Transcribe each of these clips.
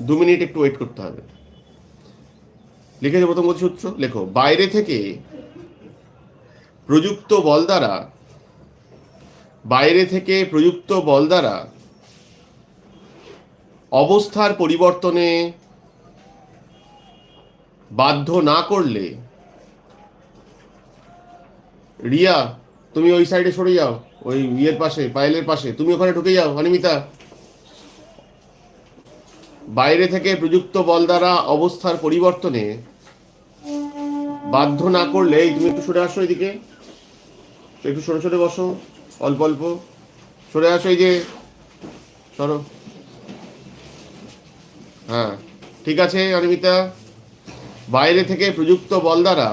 2 minute একটু wait করতে হবে। লিখেছে প্রথম গতিসূত্র, লেখো বাইরে থেকে প্রযুক্ত বল দ্বারা অবস্থার পরিবর্তনে বাধ্য না করলে, রিয়া তুমি ওই সাইডে সরে যাও, ওই ইয়ের পাশে, পায়েলের পাশে, তুমি ওখানে ঢুকে যাও। অনিমিতা, বাইরে থেকে প্রযুক্ত বল দ্বারা অবস্থার পরিবর্তনে বাধ্য না করলে, তুমি একটু সরে আসো এদিকে, একটু সরে সরে বসো, অল্প অল্প সরে আসো, এই যে সরো। হ্যাঁ ঠিক আছে অনিমিতা, বাইরে থেকে প্রযুক্ত বল দ্বারা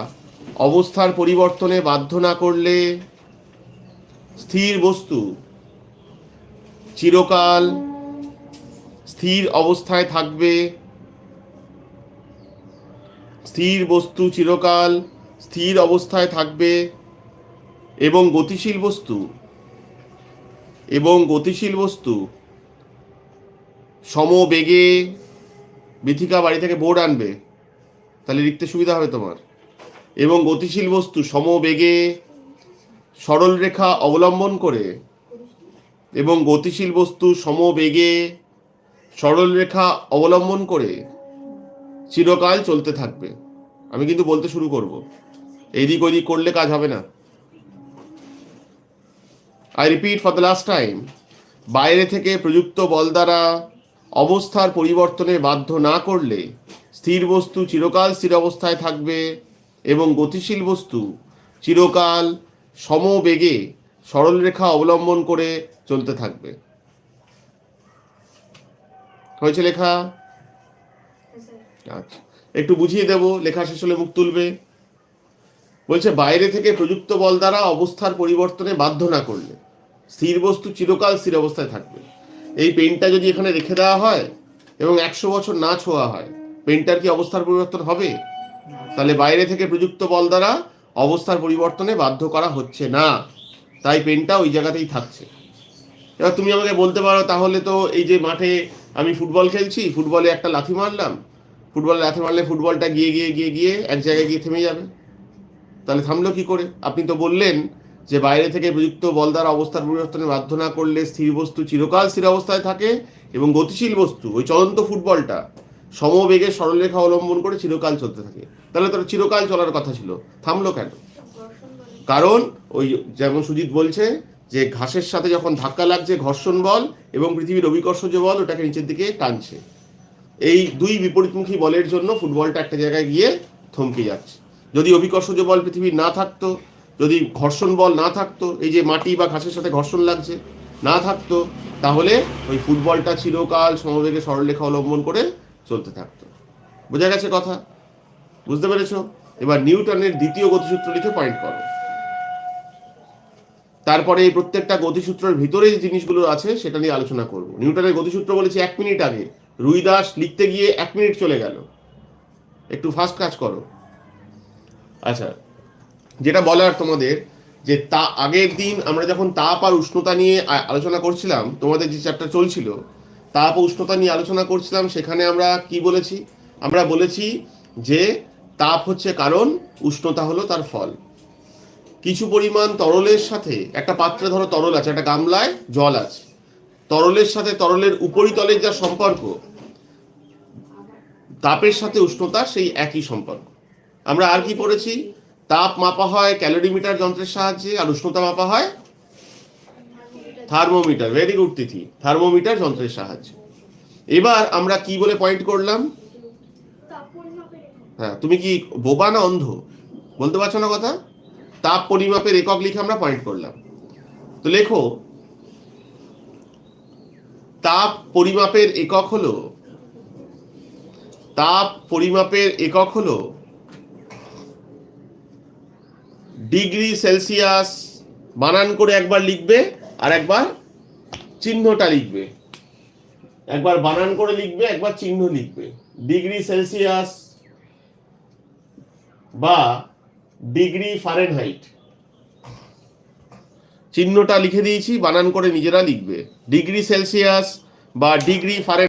অবস্থার পরিবর্তনে বাধ্য না করলে স্থির বস্তু চিরকাল স্থির অবস্থায় থাকবে। স্থির বস্তু চিরকাল স্থির অবস্থায় থাকবে এবং গতিশীল বস্তু সমবেগে, বিথিকা বাড়ি থেকে বোর্ড আনবে, তাহলে লিখতে সুবিধা হবে তোমার। এবং গতিশীল বস্তু সমবেগে সরল রেখা অবলম্বন করে, এবং গতিশীল বস্তু সমবেগে সরল রেখা অবলম্বন করে চিরকাল চলতে থাকবে। আমি কিন্তু বলতে শুরু করব, এইদিক ওইদিক করলে কাজ হবে না। I repeat for the last time, বাইরে থেকে প্রযুক্ত বল দ্বারা অবস্থার পরিবর্তনে বাধ্য না করলে স্থির বস্তু চিরকাল স্থির অবস্থায় থাকবে এবং গতিশীল বস্তু চিরকাল সমবেগে সরল রেখা অবলম্বন করে চলতে থাকবে। হয়েছে লেখা? আচ্ছা, একটু বুঝিয়ে দেব, লেখা শেষ হলে মুখ তুলবে। বলছে বাইরে থেকে প্রযুক্ত বল দ্বারা অবস্থার পরিবর্তনে বাধ্য না করলে স্থির বস্তু চিরকাল স্থির অবস্থায় থাকবে। এই পেনটা যদি এখানে রেখে দেওয়া হয় এবং 100 বছর না ছোঁয়া হয়, পেনটার কি অবস্থার পরিবর্তন হবে? তাহলে বাইরে থেকে প্রযুক্ত বল দ্বারা অবস্থার পরিবর্তনে বাধ্য করা হচ্ছে না, তাই পেনটা ওই জায়গাতেই থাকছে। এবার তুমি আমাকে বলতে পারো, তাহলে তো এই যে মাঠে আমি ফুটবল খেলছি, ফুটবলে একটা লাথি মারলাম, ফুটবলে লাথি মারলে ফুটবলটা গিয়ে গিয়ে গিয়ে গিয়ে এক জায়গায় গিয়ে থেমে যাবে, তাহলে থামলো কি করে? আপনি তো বললেন যে বাইরে থেকে প্রযুক্ত বল দ্বারা অবস্থার পরিবর্তনে বাধ্য না করলে স্থির বস্তু চিরকাল স্থির অবস্থায় থাকে এবং গতিশীল বস্তু, ওই চলন্ত ফুটবলটা, সমবেগে সরলরেখা অবলম্বন করে চিরকাল চলতে থাকে। তাহলে তার চিরকাল চলার কথা ছিল, থামলো কেন? কারণ ওই যেমন সুজিত বলছে যে ঘাসের সাথে যখন ধাক্কা লাগছে, ঘর্ষণ বল এবং পৃথিবীর অভিকর্ষজ বল ওটাকে নিচের দিকে টানছে। এই দুই বিপরীতমুখী বলের জন্য ফুটবলটা একটা জায়গায় গিয়ে থমকে যাচ্ছে। যদি অভিকর্ষজ বল পৃথিবীর না থাকতো, যদি ঘর্ষণ বল না থাকতো, এই যে মাটি বা ঘাসের সাথে ঘর্ষণ লাগছে না থাকতো, তাহলে ওই ফুটবলটা চিরকাল সমবেগে সরলরেখা অবলম্বন করে চলতে থাকতো। বোঝা গেছে কথা? বুঝতে পেরেছো? এবার নিউটনের দ্বিতীয় গতিসূত্র লিখে পয়েন্ট করো। তারপরে এই প্রত্যেকটা গতিসূত্রের ভিতরে যে জিনিসগুলো আছে সেটা নিয়ে আলোচনা করব। নিউটনের গতিসূত্র বলেছি 1 মিনিট আগে, রুইদাস লিখতে গিয়ে 1 মিনিট চলে গেল, একটু ফাস্ট কাজ করো। আচ্ছা, যেটা বলার তোমাদের, যে তা আগের দিন আমরা যখন তাপ আর উষ্ণতা নিয়ে আলোচনা করছিলাম, তোমাদের যে চ্যাপ্টার চলছিল তাপ ও উষ্ণতা নিয়ে আলোচনা করছিলাম, সেখানে আমরা কি বলেছি? আমরা বলেছি যে তাপ হচ্ছে কারণ, উষ্ণতা হলো তার ফল। কিছু পরিমাণ তরলের সাথে, একটা পাত্রে ধরো তরল আছে, একটা গামলায় জল আছে, তরলের সাথে তরলের উপরিতলের যা সম্পর্ক, তাপের সাথে উষ্ণতা সেই একই সম্পর্ক। আমরা আর কি পড়েছি? তাপ মাপা হয় ক্যালোরিমিটার যন্ত্রের সাহায্যে, আর উষ্ণতা মাপা হয় থার্মোমিটার। ভেরি গুড তিথি, থার্মোমিটার যন্ত্রের সাহায্যে। এবার আমরা কি বলে পয়েন্ট করলাম? হ্যাঁ, তুমি কি বোবা না অন্ধ? বলতে পারছো না কথা? তাপ পরিমাপের একক লিখে আমরা পয়েন্ট করলাম। তো লেখো, তাপ পরিমাপের একক হলো ডিগ্রি সেলসিয়াস। বানান করে একবার লিখবে আর একবার চিহ্নটা লিখবে, একবার বানান করে লিখবে, একবার চিহ্ন লিখবে। ডিগ্রি সেলসিয়াস বা ডিগ্রি ফারেনহাইট, চিহ্নটা লিখে দিয়েছি, বানান করে নিজেরা লিখবে। ডিগ্রি সেলসিয়াস বা ডিগ্রি ফারেনহাইট।